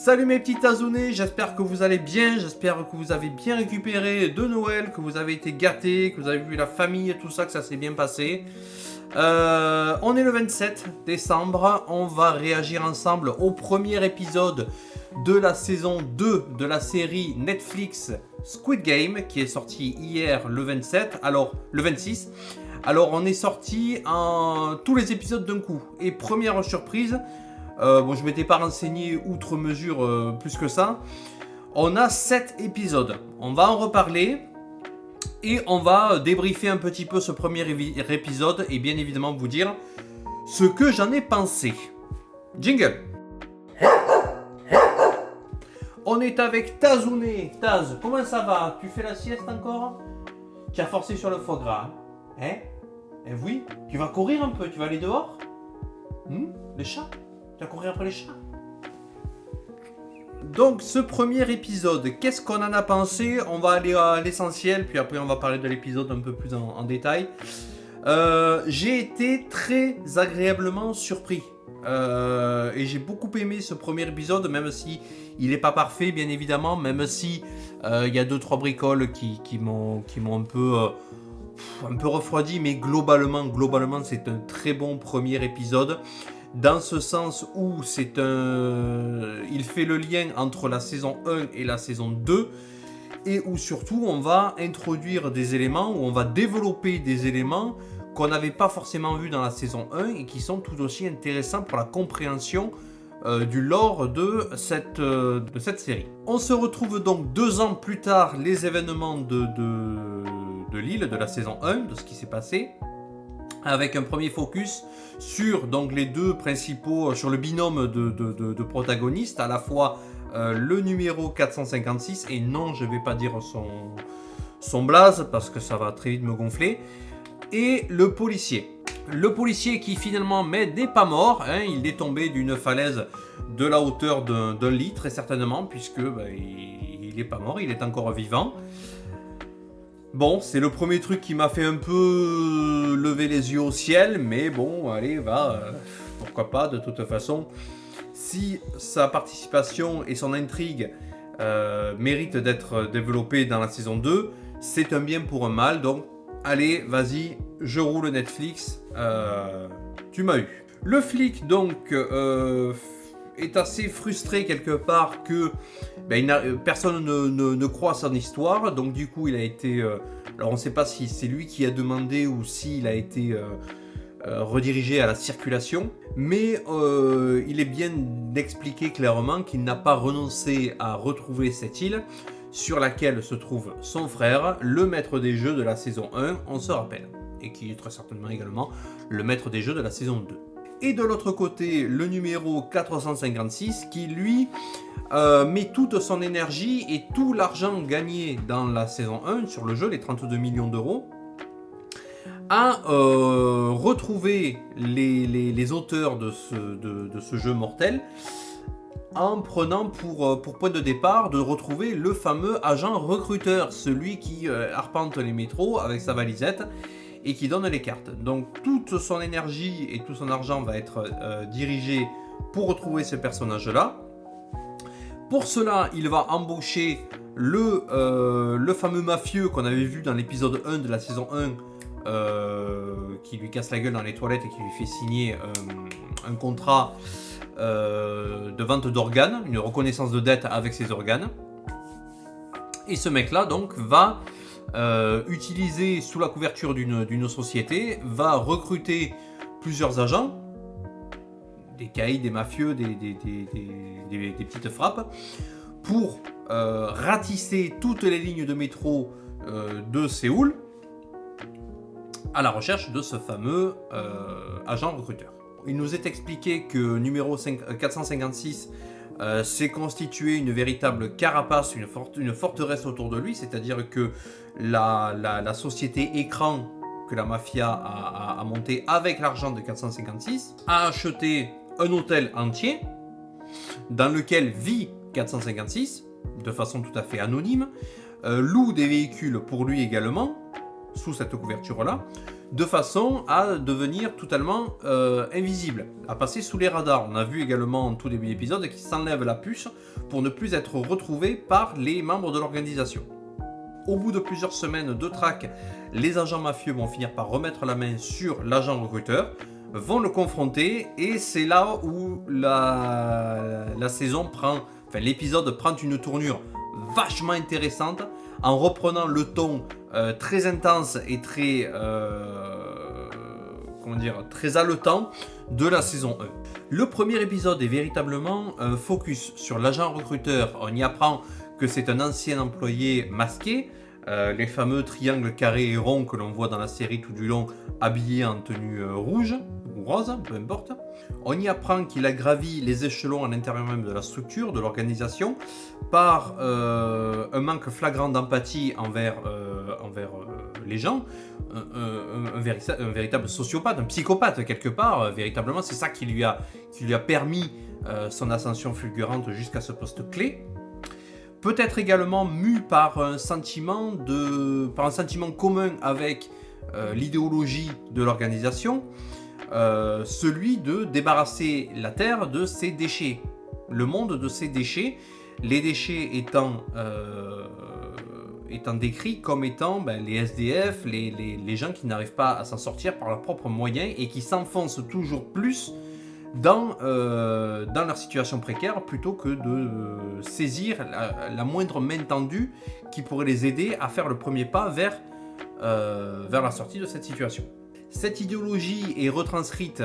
Salut mes petits tazounés, j'espère que vous allez bien, j'espère que vous avez bien récupéré de Noël, que vous avez été gâtés, que vous avez vu la famille et tout ça, que ça s'est bien passé. On est le 27 décembre, on va réagir ensemble au premier épisode de la saison 2 de la série Netflix Squid Game qui est sorti hier le 27, alors le 26. Alors on est sorti en tous les épisodes d'un coup et première surprise. Je m'étais pas renseigné outre mesure plus que ça. On a 7 épisodes. On va en reparler et on va débriefer un petit peu ce premier épisode et bien évidemment vous dire ce que j'en ai pensé. Jingle. On est avec Tazouné. Taz, comment ça va? Tu fais la sieste encore? Tu as forcé sur le foie gras, hein? Eh oui. Tu vas courir un peu, tu vas aller dehors? Les chats? Tu vas courir après les chats? Donc ce premier épisode, qu'est-ce qu'on en a pensé? On va aller à l'essentiel, puis après on va parler de l'épisode un peu plus en détail. J'ai été très agréablement surpris. Et j'ai beaucoup aimé ce premier épisode, même si il n'est pas parfait, bien évidemment, même si il y a 2-3 bricoles qui m'ont un peu refroidi, mais globalement c'est un très bon premier épisode. Dans ce sens où il fait le lien entre la saison 1 et la saison 2 et où surtout on va introduire des éléments, où on va développer des éléments qu'on n'avait pas forcément vus dans la saison 1 et qui sont tout aussi intéressants pour la compréhension du lore de cette série. On se retrouve donc 2 ans plus tard, les événements de l'île, de la saison 1, de ce qui s'est passé, avec un premier focus sur donc les deux principaux, sur le binôme de protagonistes, à la fois le numéro 456, et non, je ne vais pas dire son blaze, parce que ça va très vite me gonfler, et le policier. Le policier qui finalement n'est pas mort, hein, il est tombé d'une falaise de la hauteur d'un lit, très certainement, puisque il n'est pas mort, il est encore vivant. Bon, c'est le premier truc qui m'a fait un peu lever les yeux au ciel, mais bon, allez, pourquoi pas, de toute façon. Si sa participation et son intrigue méritent d'être développées dans la saison 2, c'est un bien pour un mal, donc allez, vas-y, je roule Netflix, tu m'as eu. Le flic, donc, est assez frustré quelque part que personne ne croit à son histoire, donc du coup il a été... alors on ne sait pas si c'est lui qui a demandé ou s'il a été redirigé à la circulation, mais il est bien d'expliquer clairement qu'il n'a pas renoncé à retrouver cette île sur laquelle se trouve son frère, le maître des jeux de la saison 1, on se rappelle, et qui est très certainement également le maître des jeux de la saison 2. Et de l'autre côté, le numéro 456 qui, lui, met toute son énergie et tout l'argent gagné dans la saison 1 sur le jeu, les 32 millions d'euros, à retrouver les auteurs de ce jeu mortel, en prenant pour point de départ de retrouver le fameux agent recruteur, celui qui arpente les métros avec sa valisette et qui donne les cartes. Donc toute son énergie et tout son argent va être dirigé pour retrouver ce personnage-là. Pour cela, il va embaucher le fameux mafieux qu'on avait vu dans l'épisode 1 de la saison 1, qui lui casse la gueule dans les toilettes et qui lui fait signer un contrat de vente d'organes, une reconnaissance de dette avec ses organes. Et ce mec-là, donc, va utilisé sous la couverture d'une société, va recruter plusieurs agents, des caïds, des mafieux, des petites frappes, pour ratisser toutes les lignes de métro de Séoul à la recherche de ce fameux agent recruteur. Il nous est expliqué que numéro 456 s'est constitué une véritable carapace, une forteresse autour de lui, c'est-à-dire que la société écran que la mafia a monté avec l'argent de 456 a acheté un hôtel entier dans lequel vit 456 de façon tout à fait anonyme, loue des véhicules pour lui également sous cette couverture-là, de façon à devenir totalement invisible, à passer sous les radars. On a vu également en tout début d'épisode qu'il s'enlève la puce pour ne plus être retrouvé par les membres de l'organisation. Au bout de plusieurs semaines de traque, les agents mafieux vont finir par remettre la main sur l'agent recruteur, vont le confronter, et c'est là où l'épisode prend une tournure vachement intéressante en reprenant le ton très intense et très haletant de la saison 1. Le premier épisode est véritablement un focus sur l'agent recruteur. On y apprend que c'est un ancien employé masqué, les fameux triangles carrés et ronds que l'on voit dans la série tout du long, habillé en tenue rouge ou rose, peu importe. On y apprend qu'il a gravi les échelons à l'intérieur même de la structure, de l'organisation, par un manque flagrant d'empathie envers les gens, un véritable sociopathe, un psychopathe quelque part, véritablement, c'est ça qui lui a permis son ascension fulgurante jusqu'à ce poste clé. Peut-être également mu par un sentiment commun avec l'idéologie de l'organisation, celui de débarrasser la Terre de ses déchets, le monde de ses déchets, les déchets étant décrits comme étant les SDF, les gens qui n'arrivent pas à s'en sortir par leurs propres moyens et qui s'enfoncent toujours plus dans leur situation précaire plutôt que de saisir la moindre main tendue qui pourrait les aider à faire le premier pas vers la sortie de cette situation. Cette idéologie est retranscrite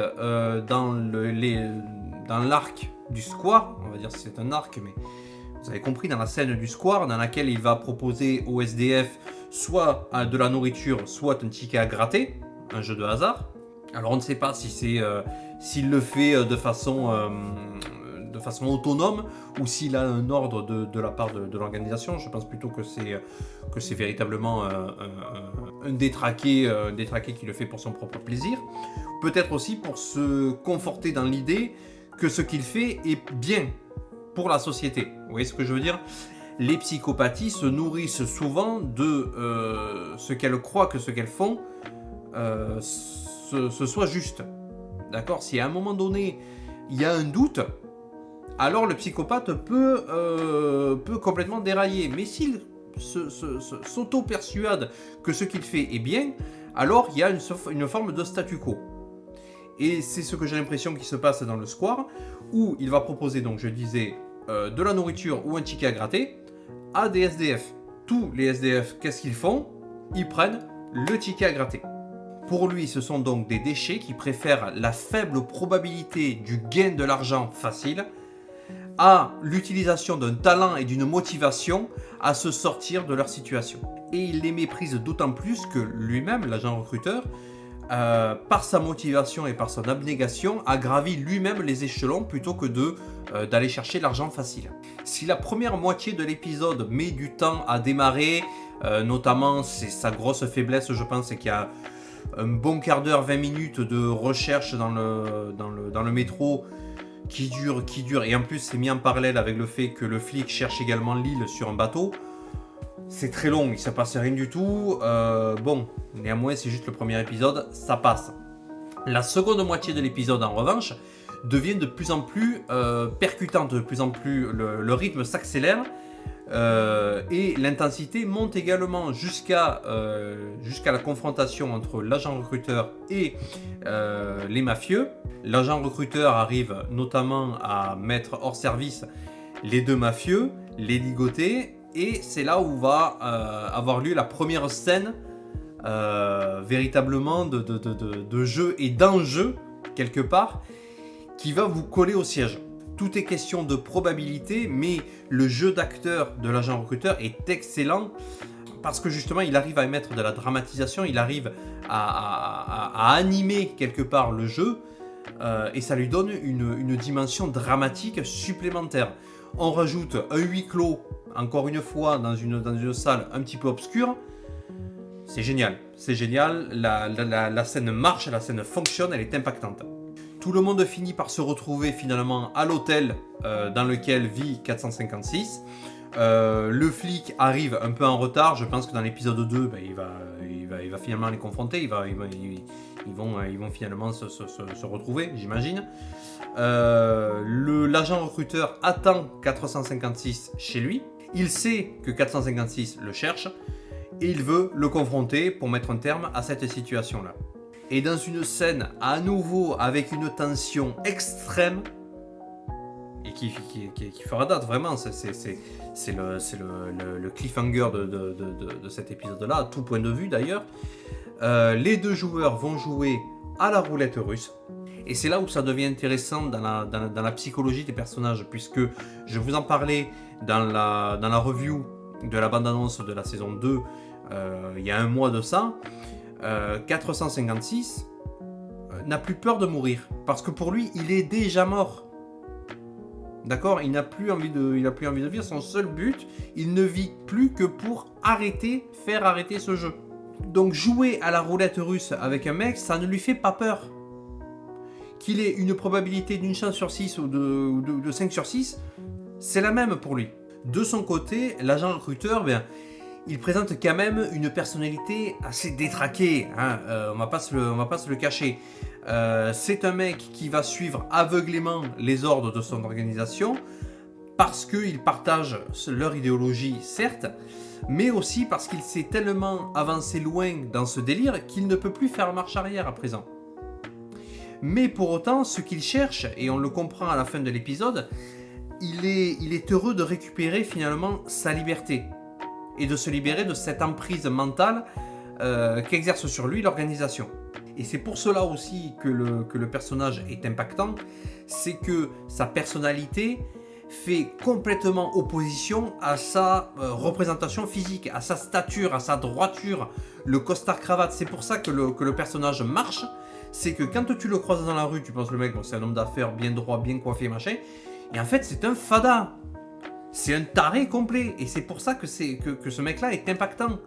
dans l'arc du square, on va dire que c'est un arc, mais vous avez compris, dans la scène du square, dans laquelle il va proposer au SDF soit de la nourriture, soit un ticket à gratter, un jeu de hasard. Alors on ne sait pas si s'il le fait de façon autonome ou s'il a un ordre de la part de l'organisation. Je pense plutôt que c'est véritablement un détraqué qui le fait pour son propre plaisir. Peut-être aussi pour se conforter dans l'idée que ce qu'il fait est bien pour la société. Vous voyez ce que je veux dire ? Les psychopathies se nourrissent souvent de ce qu'elles croient que ce qu'elles font ce soit juste. D'accord ? Si à un moment donné, il y a un doute, alors le psychopathe peut complètement dérailler. Mais s'il s'auto-persuade que ce qu'il fait est bien, alors il y a une forme de statu quo. Et c'est ce que j'ai l'impression qui se passe dans le square, où il va proposer, donc je disais, de la nourriture ou un ticket à gratter à des SDF. Tous les SDF, qu'est-ce qu'ils font ? Ils prennent le ticket à gratter. Pour lui, ce sont donc des déchets qui préfèrent la faible probabilité du gain de l'argent facile à l'utilisation d'un talent et d'une motivation à se sortir de leur situation. Et il les méprise d'autant plus que lui-même, l'agent recruteur, par sa motivation et par son abnégation, a gravi lui-même les échelons plutôt que d'aller chercher l'argent facile. Si la première moitié de l'épisode met du temps à démarrer, notamment c'est sa grosse faiblesse, je pense, c'est qu'il y a un bon quart d'heure, 20 minutes de recherche dans le métro qui dure, et en plus c'est mis en parallèle avec le fait que le flic cherche également l'île sur un bateau. C'est très long, il ne se passe rien du tout. Néanmoins c'est juste le premier épisode, ça passe. La seconde moitié de l'épisode en revanche devient de plus en plus percutante, de plus en plus le rythme s'accélère. Et l'intensité monte également jusqu'à la confrontation entre l'agent recruteur et les mafieux. L'agent recruteur arrive notamment à mettre hors service les deux mafieux, les ligoter, et c'est là où va avoir lieu la première scène véritablement de jeu et d'enjeu quelque part qui va vous coller au siège. Tout est question de probabilité, mais le jeu d'acteur de l'agent recruteur est excellent parce que justement il arrive à émettre de la dramatisation, il arrive à animer quelque part le jeu et ça lui donne une dimension dramatique supplémentaire. On rajoute un huis clos, encore une fois, dans une salle un petit peu obscure. C'est génial, la scène marche, la scène fonctionne, elle est impactante. Tout le monde finit par se retrouver finalement à l'hôtel dans lequel vit 456. Le flic arrive un peu en retard. Je pense que dans l'épisode 2, il va finalement les confronter. Ils vont finalement se retrouver, j'imagine. L'agent recruteur attend 456 chez lui. Il sait que 456 le cherche et il veut le confronter pour mettre un terme à cette situation-là. Et dans une scène à nouveau avec une tension extrême et qui fera date vraiment, c'est le cliffhanger de cet épisode-là, à tout point de vue d'ailleurs. Les deux joueurs vont jouer à la roulette russe. Et c'est là où ça devient intéressant dans la psychologie des personnages, puisque je vous en parlais dans la review de la bande-annonce de la saison 2 il y a un mois de ça. 456 n'a plus peur de mourir, parce que pour lui, il est déjà mort. D'accord ? Il n'a plus envie de vivre. Son seul but, il ne vit plus que pour faire arrêter ce jeu. Donc jouer à la roulette russe avec un mec, ça ne lui fait pas peur. Qu'il ait une probabilité d'une chance sur 6 ou de 5 sur 6, c'est la même pour lui. De son côté, l'agent recruteur, il présente quand même une personnalité assez détraquée, hein. On va pas se le cacher. C'est un mec qui va suivre aveuglément les ordres de son organisation parce qu'ils partagent leur idéologie, certes, mais aussi parce qu'il s'est tellement avancé loin dans ce délire qu'il ne peut plus faire marche arrière à présent. Mais pour autant, ce qu'il cherche, et on le comprend à la fin de l'épisode, il est heureux de récupérer finalement sa liberté et de se libérer de cette emprise mentale qu'exerce sur lui l'organisation. Et c'est pour cela aussi que le personnage est impactant, c'est que sa personnalité fait complètement opposition à sa représentation physique, à sa stature, à sa droiture, le costard-cravate. C'est pour ça que le personnage marche. C'est que quand tu le croises dans la rue, tu penses le mec, bon, c'est un homme d'affaires bien droit, bien coiffé, machin. Et en fait, c'est un fada. C'est un taré complet. Et c'est pour ça que ce mec-là est impactant.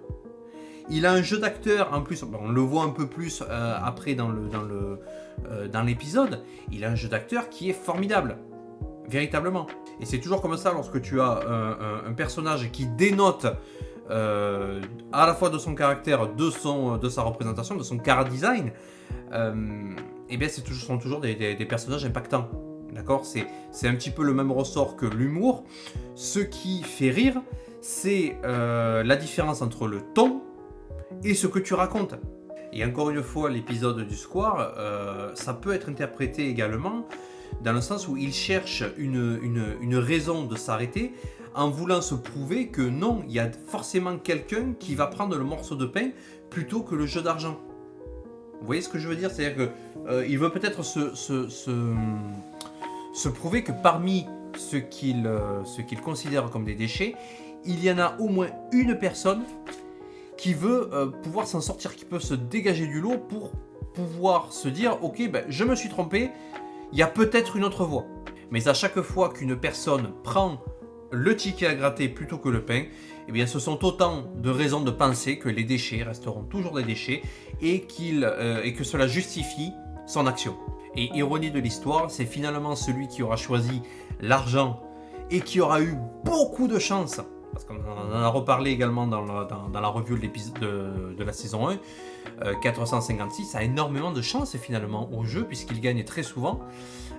Il a un jeu d'acteur, en plus, on le voit un peu plus après dans l'épisode. Il a un jeu d'acteur qui est formidable. Véritablement. Et c'est toujours comme ça lorsque tu as un personnage qui dénote à la fois de son caractère, de sa représentation, de son chara design. Et bien ce sont toujours des personnages impactants. D'accord ? C'est un petit peu le même ressort que l'humour. Ce qui fait rire, c'est la différence entre le ton et ce que tu racontes. Et encore une fois, l'épisode du Square, ça peut être interprété également dans le sens où il cherche une raison de s'arrêter en voulant se prouver que non, il y a forcément quelqu'un qui va prendre le morceau de pain plutôt que le jeu d'argent. Vous voyez ce que je veux dire ? C'est-à-dire qu'il veut peut-être se prouver que parmi ce qu'il considère comme des déchets, il y en a au moins une personne qui veut pouvoir s'en sortir, qui peut se dégager du lot pour pouvoir se dire « Ok, je me suis trompé, il y a peut-être une autre voie. » Mais à chaque fois qu'une personne prend le ticket à gratter plutôt que le pain, eh bien, ce sont autant de raisons de penser que les déchets resteront toujours des déchets et que cela justifie son action. Et ironie de l'histoire, c'est finalement celui qui aura choisi l'argent et qui aura eu beaucoup de chance, parce qu'on en a reparlé également dans la review de la saison 1, 456 a énormément de chance finalement au jeu puisqu'il gagne très souvent,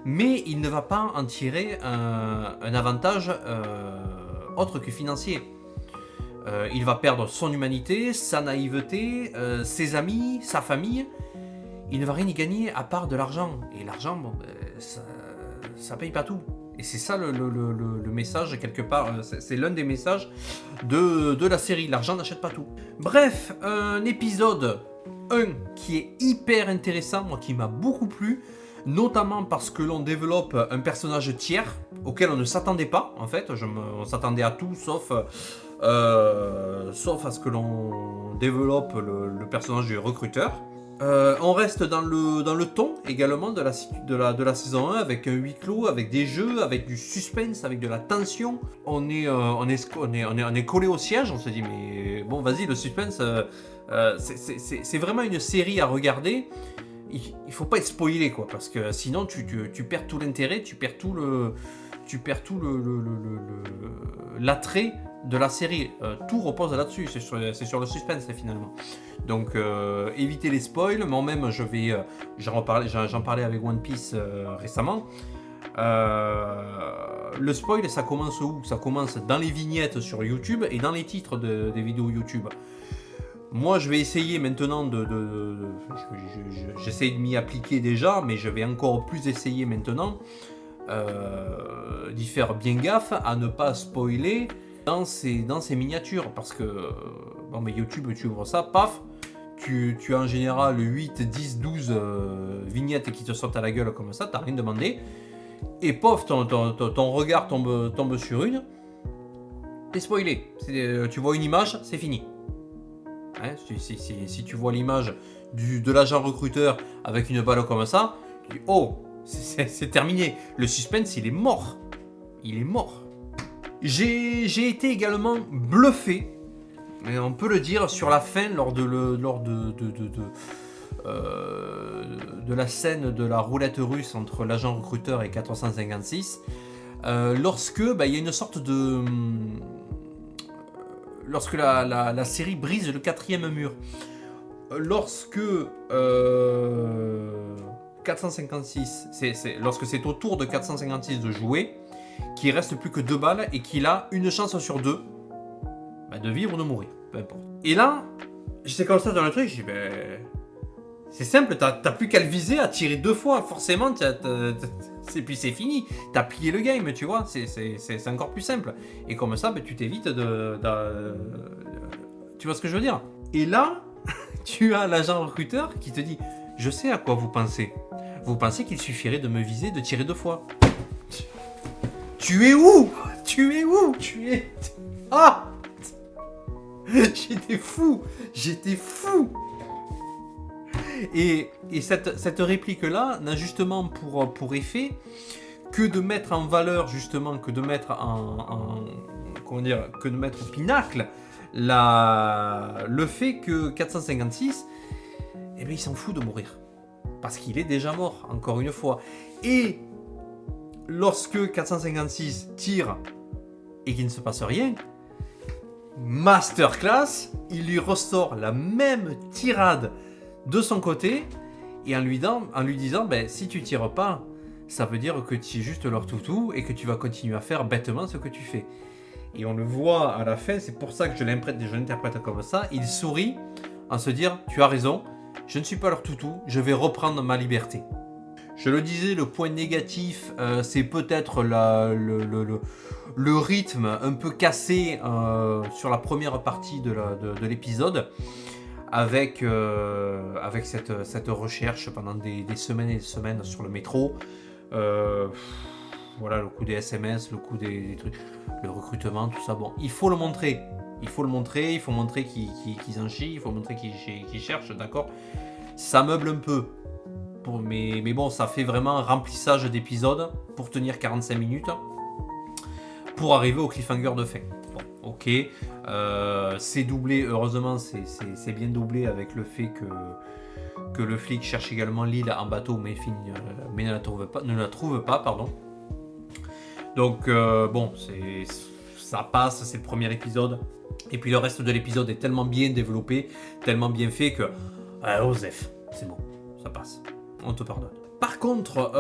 mais il ne va pas en tirer un avantage autre que financier. Il va perdre son humanité, sa naïveté, ses amis, sa famille. Il ne va rien y gagner à part de l'argent. Et l'argent, ça paye pas tout. Et c'est ça le message, quelque part. C'est l'un des messages de la série. L'argent n'achète pas tout. Bref, un épisode 1 qui est hyper intéressant, moi qui m'a beaucoup plu. Notamment parce que l'on développe un personnage tiers auquel on ne s'attendait pas, en fait. On s'attendait à tout sauf à ce que l'on développe le personnage du recruteur. On reste dans le ton également de la saison 1 avec un huis clos, avec des jeux, avec du suspense, avec de la tension. On est collé au siège, on se dit mais bon vas-y le suspense, c'est vraiment une série à regarder. Il faut pas être spoilé quoi, parce que sinon tu perds tout l'intérêt, tu perds tout l'attrait de la série. Tout repose là-dessus, c'est sur le suspense finalement. Donc évitez les spoils. Moi-même j'en parlais avec One Piece récemment. Le spoil, ça commence où? Ça commence dans les vignettes sur YouTube et dans les titres des vidéos YouTube. Moi, je vais essayer maintenant j'essaie de m'y appliquer déjà, mais je vais encore plus essayer maintenant d'y faire bien gaffe à ne pas spoiler dans ces miniatures. Parce que, bon, mais YouTube, tu ouvres ça, paf, tu as en général 8, 10, 12 vignettes qui te sortent à la gueule comme ça, t'as rien demandé. Et pof, ton regard tombe sur une, t'es spoilé. Tu vois une image, c'est fini. Hein, si tu vois l'image de l'agent recruteur avec une balle comme ça, tu dis oh, c'est terminé. Le suspense, il est mort. Il est mort. J'ai été également bluffé, mais on peut le dire, sur la fin lors de la scène de la roulette russe entre l'agent recruteur et 456, lorsque il y a une sorte de... Lorsque la série brise le 4e mur. Lorsque 456, lorsque c'est au tour de 456 de jouer, qu'il reste plus que 2 balles et qu'il a une chance sur 2 de vivre ou de mourir, peu importe. Et là, j'étais comme ça dans le truc, je dis c'est simple, t'as plus qu'à le viser, à tirer 2 fois, forcément, puis c'est fini. T'as plié le game, tu vois, c'est encore plus simple. Et comme ça, tu t'évites tu vois ce que je veux dire? Et là, tu as l'agent recruteur qui te dit, je sais à quoi vous pensez. Vous pensez qu'il suffirait de me viser, de tirer 2 fois. Tu es où? Tu es où? Tu es... Ah! J'étais fou! Et cette réplique-là n'a justement pour effet que de mettre en valeur, justement, que de mettre que de mettre au pinacle le fait que 456, il s'en fout de mourir. Parce qu'il est déjà mort, encore une fois. Et lorsque 456 tire et qu'il ne se passe rien, masterclass, il lui ressort la même tirade de son côté et en lui disant si tu tires pas, ça veut dire que tu es juste leur toutou et que tu vas continuer à faire bêtement ce que tu fais. Et on le voit à la fin, c'est pour ça que je l'interprète comme ça. Il sourit en se dire tu as raison, je ne suis pas leur toutou, je vais reprendre ma liberté. Je le disais, le point négatif, c'est peut-être le rythme un peu cassé sur la première partie de l'épisode, avec cette recherche pendant des semaines et des semaines sur le métro. Voilà, le coup des SMS, le coup des trucs, le recrutement, tout ça. Bon, il faut le montrer. Il faut montrer qu'ils en chient, il faut montrer qu'ils cherchent, d'accord. Ça meuble un peu. Mais bon, ça fait vraiment un remplissage d'épisodes pour tenir 45 minutes pour arriver au cliffhanger de fin. Bon, ok, c'est doublé, heureusement c'est bien doublé avec le fait que le flic cherche également l'île en bateau mais ne la trouve pas, pardon. Donc bon, ça passe, c'est le premier épisode. Et puis le reste de l'épisode est tellement bien développé, tellement bien fait que Osef, c'est bon, ça passe. On te pardonne. Par contre,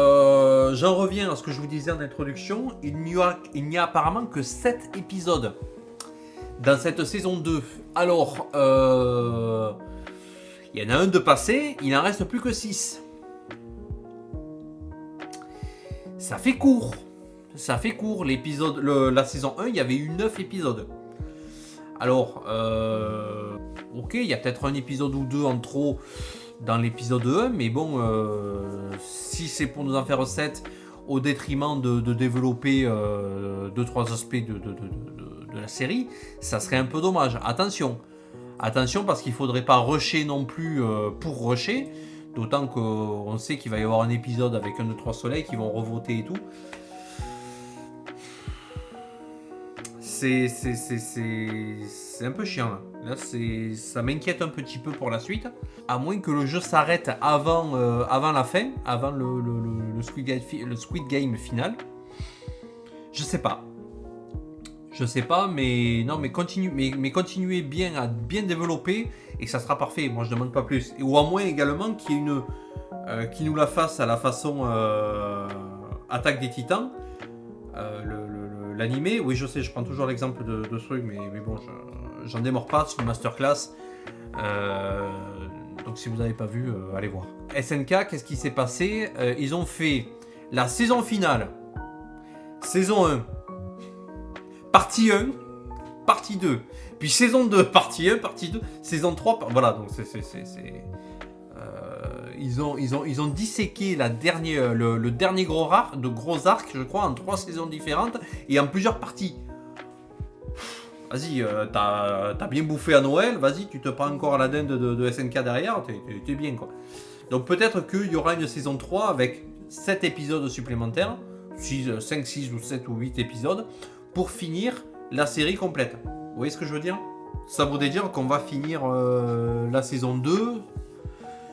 j'en reviens à ce que je vous disais en introduction, il n'y a apparemment que 7 épisodes dans cette saison 2. Alors, il y en a un de passé, il n'en reste plus que 6. Ça fait court. L'épisode, la saison 1, il y avait eu 9 épisodes. Alors, ok, il y a peut-être un épisode ou 2 en trop dans l'épisode 1, mais bon, si c'est pour nous en faire 7 au détriment de développer 2-3 aspects de la série, ça serait un peu dommage. Attention parce qu'il ne faudrait pas rusher non plus pour rusher, d'autant qu'on sait qu'il va y avoir un épisode avec 1, 2, 3 soleils qui vont revoter et tout. C'est un peu chiant. Là, ça m'inquiète un petit peu pour la suite. À moins que le jeu s'arrête avant la fin, avant le Squid Game final. Je sais pas. Je sais pas, mais non, mais continuez bien à bien développer et ça sera parfait. Moi, je demande pas plus. Ou à moins également qu'il y ait une qui nous la fasse à la façon Attaque des Titans, l'animé. Oui, je sais, je prends toujours l'exemple de ce truc, mais bon, j'en démords pas. C'est une masterclass. Donc, si vous n'avez pas vu, allez voir. SNK, qu'est-ce qui s'est passé? Ils ont fait la saison finale, saison 1. Partie 1, partie 2, puis saison 2, partie 1, partie 2, saison 3, voilà, donc ils ont disséqué le dernier gros arc, je crois, en 3 saisons différentes et en plusieurs parties. Vas-y, t'as bien bouffé à Noël, vas-y, tu te prends encore la dinde de SNK derrière, t'es bien, quoi. Donc peut-être qu'il y aura une saison 3 avec 7 épisodes supplémentaires, 5, 6 ou 7 ou 8 épisodes, pour finir la série complète. Vous voyez ce que je veux dire? Ça voudrait dire qu'on va finir la saison 2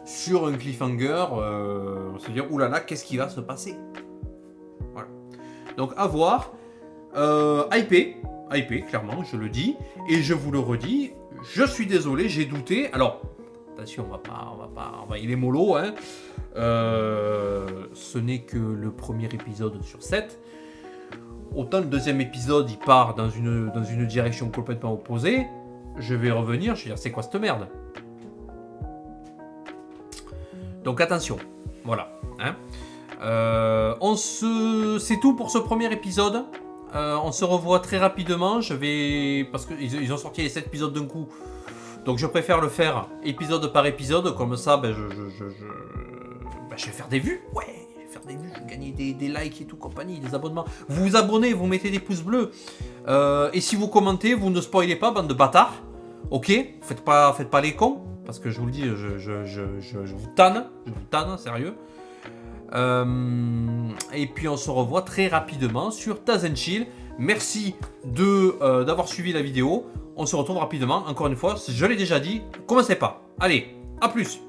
sur un cliffhanger. On se dit, oulala, qu'est-ce qui va se passer? Voilà. Donc à voir. Hypé, clairement, je le dis. Et je vous le redis, je suis désolé, j'ai douté. Alors, attention, on va y aller mollo, hein. Ce n'est que le premier épisode sur 7. Autant le deuxième épisode, il part dans une direction complètement opposée. Je vais revenir, je vais dire, c'est quoi cette merde? Donc attention, voilà. Hein. C'est tout pour ce premier épisode. On se revoit très rapidement. Parce qu'ils ont sorti les 7 épisodes d'un coup. Donc je préfère le faire épisode par épisode. Comme ça, je vais faire des vues. Ouais. Faire des vues, gagner des likes et tout compagnie, des abonnements. Vous vous abonnez, vous mettez des pouces bleus. Et si vous commentez, vous ne spoilez pas, bande de bâtards. Ok, faites pas les cons, parce que je vous le dis, je vous tanne, sérieux. Et puis on se revoit très rapidement sur Taz & Chill. Merci d'avoir suivi la vidéo. On se retrouve rapidement, encore une fois, je l'ai déjà dit, commencez pas. Allez, à plus.